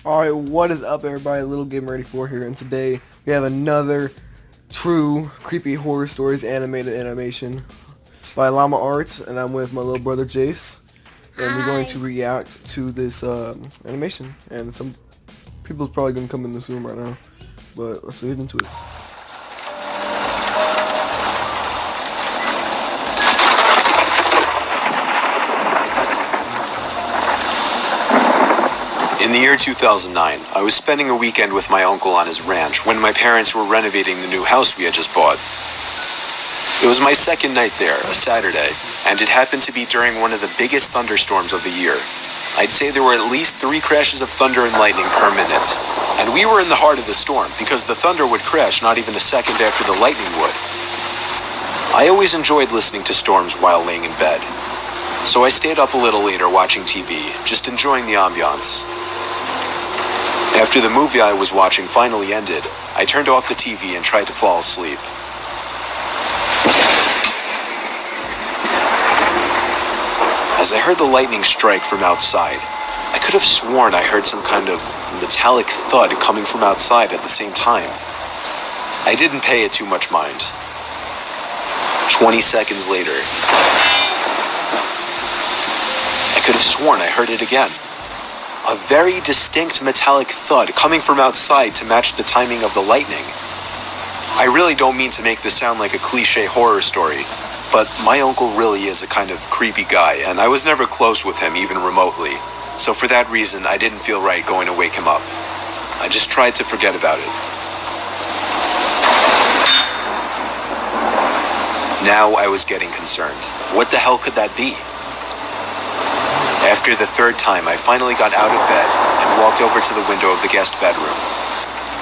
Alright, what is up everybody? Little Game Ready 4 here, and today we have another true creepy horror stories animated animation by Llama Arts, and I'm with my little brother Jace, and we're going to Hi. react to this animation, and some people's probably going to come in this room right now, but let's get into it. In the year 2009, I was spending a weekend with my uncle on his ranch when my parents were renovating the new house we had just bought. It was my second night there, a Saturday, and it happened to be during one of the biggest thunderstorms of the year. I'd say there were at least 3 crashes of thunder and lightning per minute. And we were in the heart of the storm because the thunder would crash not even a second after the lightning would. I always enjoyed listening to storms while laying in bed. So I stayed up a little later watching TV, just enjoying the ambiance. After the movie I was watching finally ended, I turned off the TV and tried to fall asleep. As I heard the lightning strike from outside, I could have sworn I heard some kind of metallic thud coming from outside at the same time. I didn't pay it too much mind. 20 seconds later, I could have sworn I heard it again. A very distinct metallic thud coming from outside to match the timing of the lightning. I really don't mean to make this sound like a cliche horror story, but my uncle really is a kind of creepy guy, and I was never close with him even remotely. So for that reason, I didn't feel right going to wake him up. I just tried to forget about it. Now I was getting concerned. What the hell could that be? After the third time, I finally got out of bed and walked over to the window of the guest bedroom.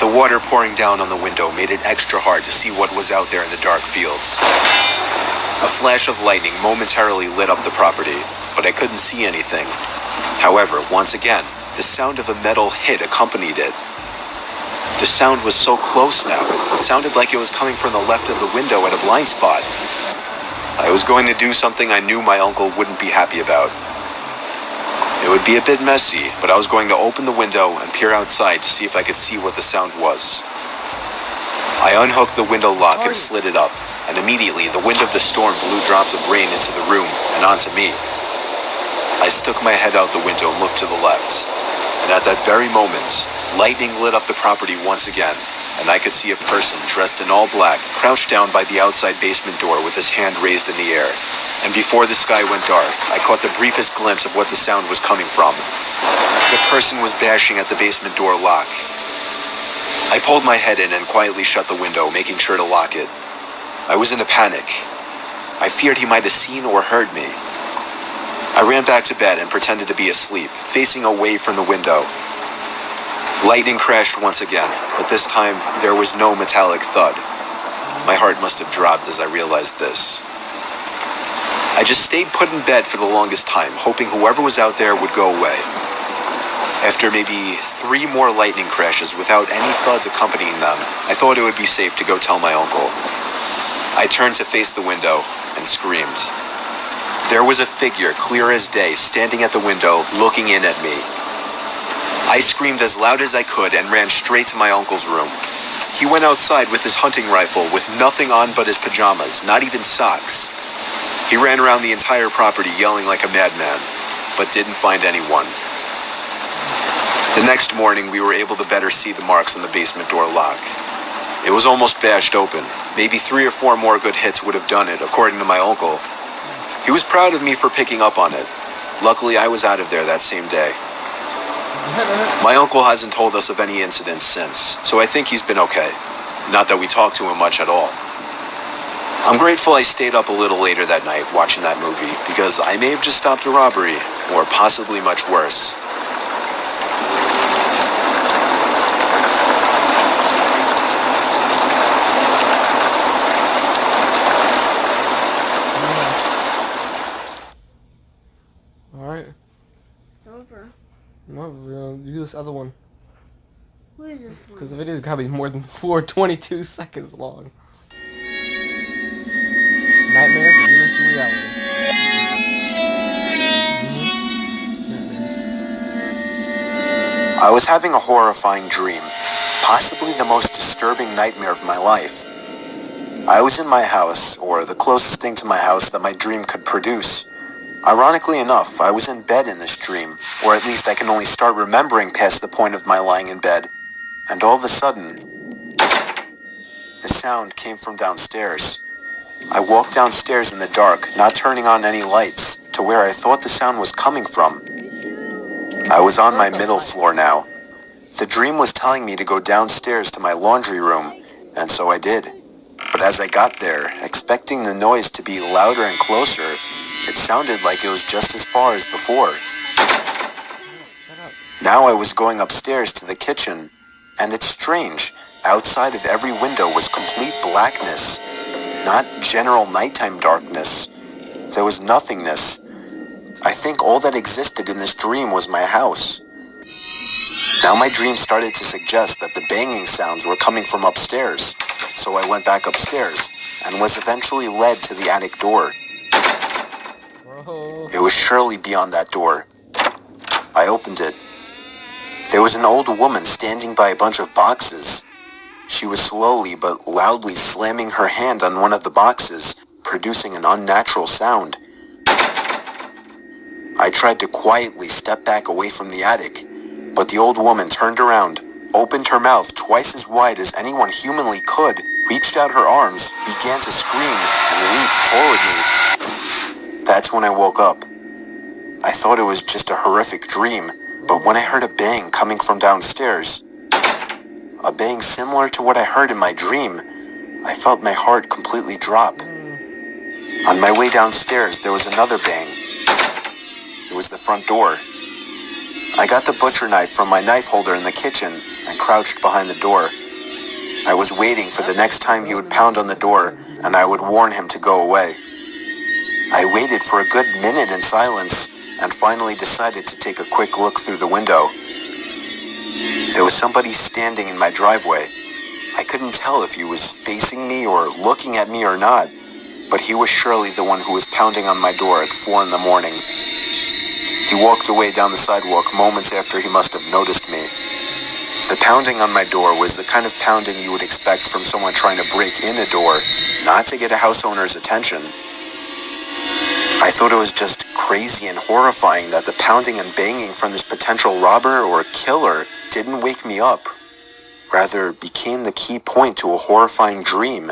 The water pouring down on the window made it extra hard to see what was out there in the dark fields. A flash of lightning momentarily lit up the property, but I couldn't see anything. However, once again, the sound of a metal hit accompanied it. The sound was so close now, it sounded like it was coming from the left of the window at a blind spot. I was going to do something I knew my uncle wouldn't be happy about. It would be a bit messy, but I was going to open the window and peer outside to see if I could see what the sound was. I unhooked the window lock and slid it up, and immediately the wind of the storm blew drops of rain into the room and onto me. I stuck my head out the window and looked to the left, and at that very moment, lightning lit up the property once again, and I could see a person dressed in all black crouched down by the outside basement door with his hand raised in the air. And before the sky went dark, I caught the briefest glimpse of what the sound was coming from. The person was bashing at the basement door lock. I pulled my head in and quietly shut the window, making sure to lock it. I was in a panic. I feared he might have seen or heard me. I ran back to bed and pretended to be asleep, facing away from the window. Lightning crashed once again, but this time there was no metallic thud. My heart must have dropped as I realized this. I just stayed put in bed for the longest time, hoping whoever was out there would go away. After maybe 3 more lightning crashes without any thuds accompanying them, I thought it would be safe to go tell my uncle. I turned to face the window and screamed. There was a figure, clear as day, standing at the window, looking in at me. I screamed as loud as I could and ran straight to my uncle's room. He went outside with his hunting rifle with nothing on but his pajamas, not even socks. He ran around the entire property yelling like a madman, but didn't find anyone. The next morning, we were able to better see the marks on the basement door lock. It was almost bashed open. Maybe 3 or 4 more good hits would have done it, according to my uncle. He was proud of me for picking up on it. Luckily, I was out of there that same day. My uncle hasn't told us of any incidents since, so I think he's been okay. Not that we talked to him much at all. I'm grateful I stayed up a little later that night watching that movie, because I may have just stopped a robbery, or possibly much worse. Alright, It's over. no, we're gonna do this other one, Who is this one? because the video's gotta be more than 22 seconds long. Nightmares lead into reality. Nightmares. I was having a horrifying dream, possibly the most disturbing nightmare of my life. I was in my house, or the closest thing to my house that my dream could produce. Ironically enough, I was in bed in this dream, or at least I can only start remembering past the point of my lying in bed. And all of a sudden, the sound came from downstairs. I walked downstairs in the dark, not turning on any lights, to where I thought the sound was coming from. I was on my middle floor now. The dream was telling me to go downstairs to my laundry room, and so I did. But as I got there, expecting the noise to be louder and closer, it sounded like it was just as far as before. Now I was going upstairs to the kitchen, and it's strange. Outside of every window was complete blackness, not general nighttime darkness. There was nothingness. I think all that existed in this dream was my house. Now my dream started to suggest that the banging sounds were coming from upstairs, so I went back upstairs and was eventually led to the attic door. It was surely beyond that door. I opened it. There was an old woman standing by a bunch of boxes. She was slowly but loudly slamming her hand on one of the boxes, producing an unnatural sound. I tried to quietly step back away from the attic, but the old woman turned around, opened her mouth twice as wide as anyone humanly could, reached out her arms, began to scream, and leaped toward me. That's when I woke up. I thought it was just a horrific dream, but when I heard a bang coming from downstairs, a bang similar to what I heard in my dream, I felt my heart completely drop. On my way downstairs, there was another bang. It was the front door. I got the butcher knife from my knife holder in the kitchen and crouched behind the door. I was waiting for the next time he would pound on the door, and I would warn him to go away. I waited for a good minute in silence and finally decided to take a quick look through the window. There was somebody standing in my driveway. I couldn't tell if he was facing me or looking at me or not, but he was surely the one who was pounding on my door at 4 in the morning. He walked away down the sidewalk moments after he must have noticed me. The pounding on my door was the kind of pounding you would expect from someone trying to break in a door, not to get a house owner's attention. I thought it was just crazy and horrifying that the pounding and banging from this potential robber or killer didn't wake me up, rather became the key point to a horrifying dream.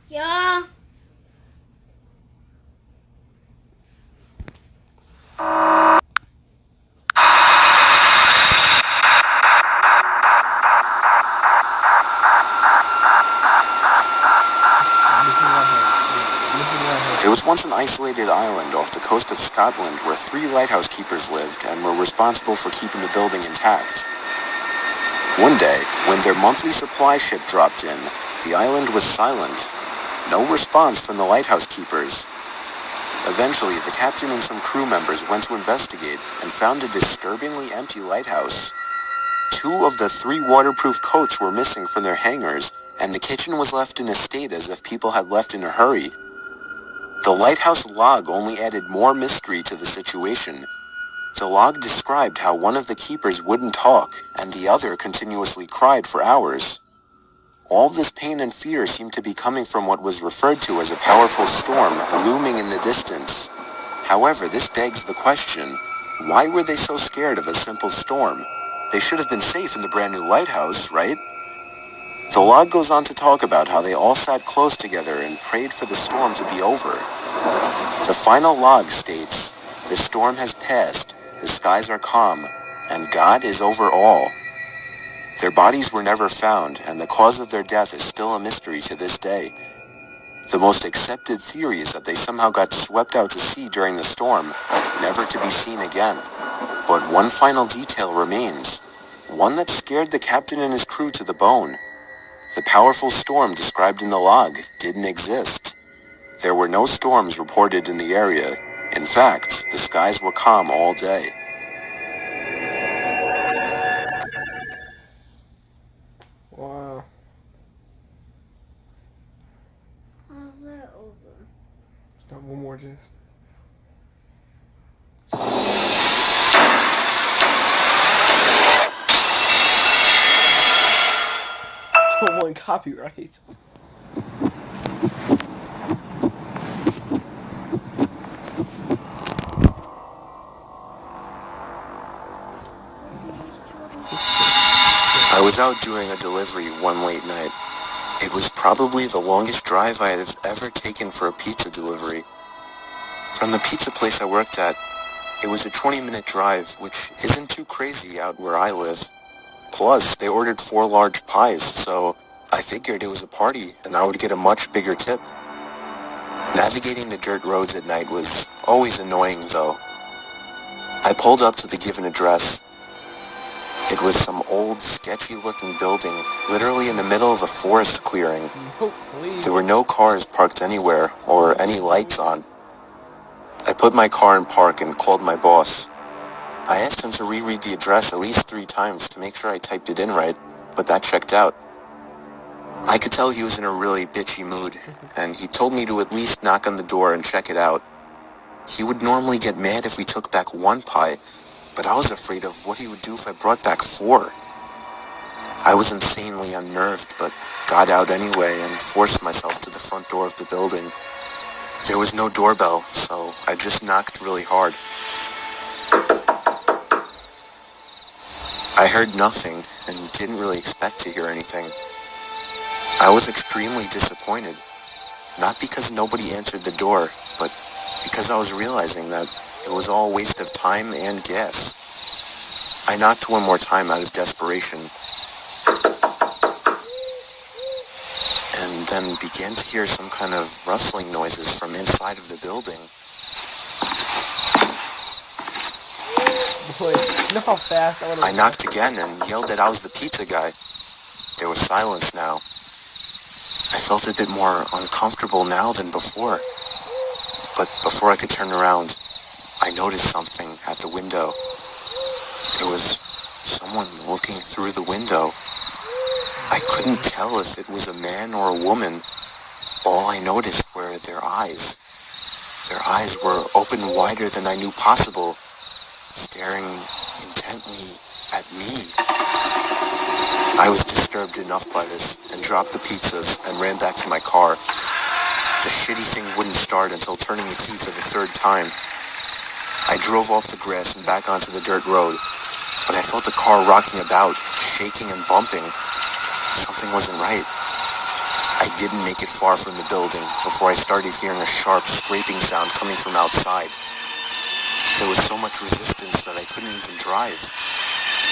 Yeah. There was once an isolated island off the coast of Scotland where 3 lighthouse keepers lived and were responsible for keeping the building intact. One day, when their monthly supply ship dropped in, the island was silent. No response from the lighthouse keepers. Eventually, the captain and some crew members went to investigate and found a disturbingly empty lighthouse. 2 of the 3 waterproof coats were missing from their hangars, and the kitchen was left in a state as if people had left in a hurry. The lighthouse log only added more mystery to the situation. The log described how one of the keepers wouldn't talk, and the other continuously cried for hours. All this pain and fear seemed to be coming from what was referred to as a powerful storm looming in the distance. However, this begs the question, why were they so scared of a simple storm? They should have been safe in the brand new lighthouse, right? The log goes on to talk about how they all sat close together and prayed for the storm to be over. The final log states, "The storm has passed, the skies are calm, and God is over all." Their bodies were never found, and the cause of their death is still a mystery to this day. The most accepted theory is that they somehow got swept out to sea during the storm, never to be seen again. But one final detail remains, one that scared the captain and his crew to the bone. The powerful storm described in the log didn't exist. There were no storms reported in the area. In fact, the skies were calm all day. Wow. over. Got one more, Jace. Don't want copyright. I was out doing a delivery one late night. It was probably the longest drive I had ever taken for a pizza delivery. From the pizza place I worked at, it was a 20-minute drive, which isn't too crazy out where I live. Plus, they ordered 4 large pies, so I figured it was a party and I would get a much bigger tip. Navigating the dirt roads at night was always annoying, though. I pulled up to the given address. It was some old, sketchy-looking building, literally in the middle of a forest clearing. No, please. There were no cars parked anywhere, or any lights on. I put my car in park and called my boss. I asked him to reread the address at least 3 times to make sure I typed it in right, but that checked out. I could tell he was in a really bitchy mood, and he told me to at least knock on the door and check it out. He would normally get mad if we took back 1 pie, but I was afraid of what he would do if I brought back 4. I was insanely unnerved, but got out anyway and forced myself to the front door of the building. There was no doorbell, so I just knocked really hard. I heard nothing and didn't really expect to hear anything. I was extremely disappointed, not because nobody answered the door, but because I was realizing that it was all a waste of time and gas. I knocked 1 more time out of desperation, and then began to hear some kind of rustling noises from inside of the building. Boy, you know how fast I would have... I knocked again and yelled that I was the pizza guy. There was silence now. I felt a bit more uncomfortable now than before. But before I could turn around, I noticed something at the window. There was someone looking through the window. I couldn't tell if it was a man or a woman. All I noticed were their eyes. Their eyes were open wider than I knew possible, staring intently at me. I was disturbed enough by this and dropped the pizzas and ran back to my car. The shitty thing wouldn't start until turning the key for the 3rd time. I drove off the grass and back onto the dirt road, but I felt the car rocking about, shaking and bumping. Something wasn't right. I didn't make it far from the building before I started hearing a sharp scraping sound coming from outside. There was so much resistance that I couldn't even drive.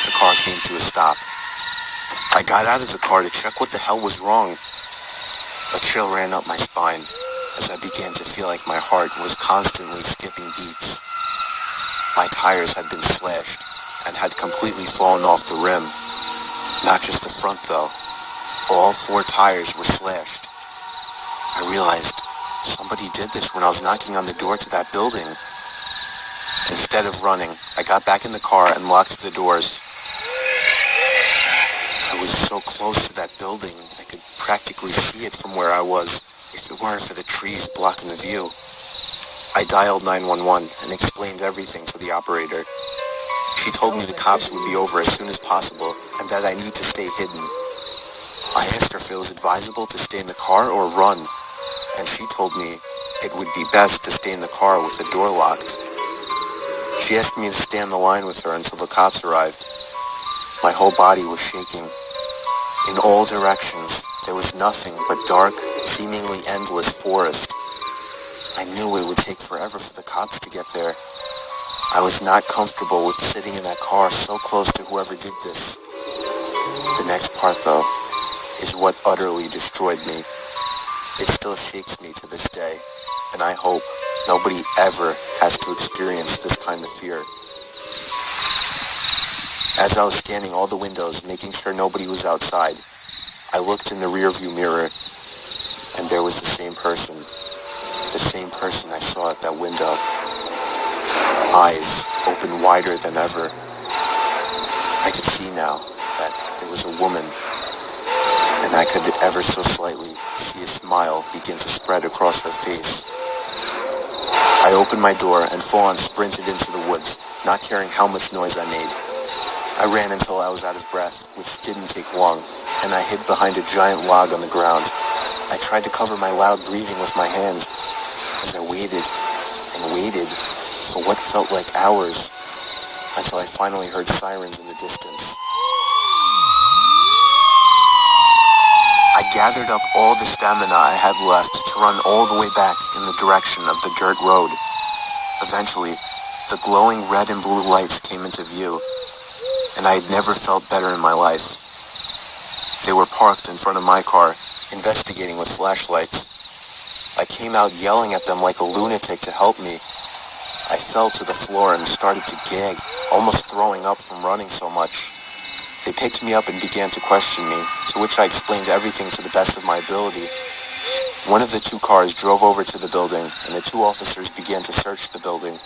The car came to a stop. I got out of the car to check what the hell was wrong. A chill ran up my spine as I began to feel like my heart was constantly skipping beats. My tires had been slashed and had completely fallen off the rim. Not just the front though. All 4 tires were slashed. I realized somebody did this when I was knocking on the door to that building. Instead of running, I got back in the car and locked the doors. I was so close to that building, I could practically see it from where I was, if it weren't for the trees blocking the view. I dialed 911 and explained everything to the operator. She told me the cops would be over as soon as possible and that I need to stay hidden. I asked her if it was advisable to stay in the car or run, and she told me it would be best to stay in the car with the door locked. She asked me to stay on the line with her until the cops arrived. My whole body was shaking. In all directions, there was nothing but dark, seemingly endless forest. I knew it would take forever for the cops to get there. I was not comfortable with sitting in that car so close to whoever did this. The next part, though, is what utterly destroyed me. It still shakes me to this day, and I hope nobody ever has to experience this kind of fear. As I was scanning all the windows, making sure nobody was outside, I looked in the rearview mirror, and there was the same person. The same person I saw at that window. Eyes open wider than ever. I could see now that it was a woman, and and I could ever so slightly see a smile begin to spread across her face. I opened my door and full-on sprinted into the woods, not caring how much noise I made. I ran until I was out of breath, which didn't take long, and I hid behind a giant log on the ground. I tried to cover my loud breathing with my hand as I waited and waited for what felt like hours until I finally heard sirens in the distance. I gathered up all the stamina I had left to run all the way back in the direction of the dirt road. Eventually, the glowing red and blue lights came into view, and I had never felt better in my life. They were parked in front of my car, investigating with flashlights. I came out yelling at them like a lunatic to help me. I fell to the floor and started to gag, almost throwing up from running so much. They picked me up and began to question me, to which I explained everything to the best of my ability. One of the two cars drove over to the building, and the two officers began to search the building.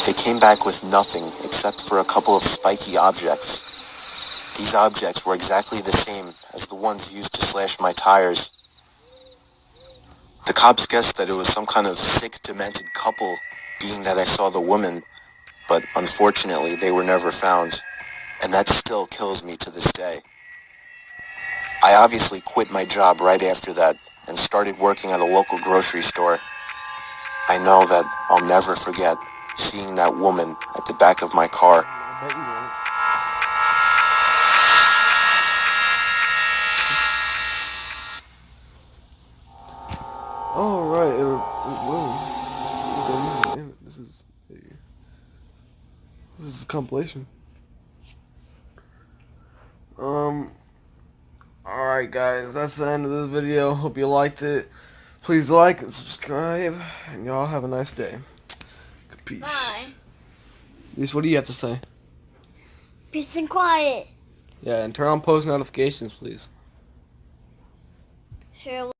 They came back with nothing except for a couple of spiky objects. These objects were exactly the same as the ones used to slash my tires. The cops guessed that it was some kind of sick, demented couple, being that I saw the woman, but unfortunately they were never found. And that still kills me to this day. I obviously quit my job right after that and started working at a local grocery store. I know that I'll never forget seeing that woman at the back of my car. I bet you won't. All right. Whoa. This is a compilation. Alright guys, that's the end of this video. Hope you liked it. Please like and subscribe, and y'all have a nice day. Peace. Bye. Lisa, what do you have to say? Peace and quiet. Yeah, and turn on post notifications, please. Sure.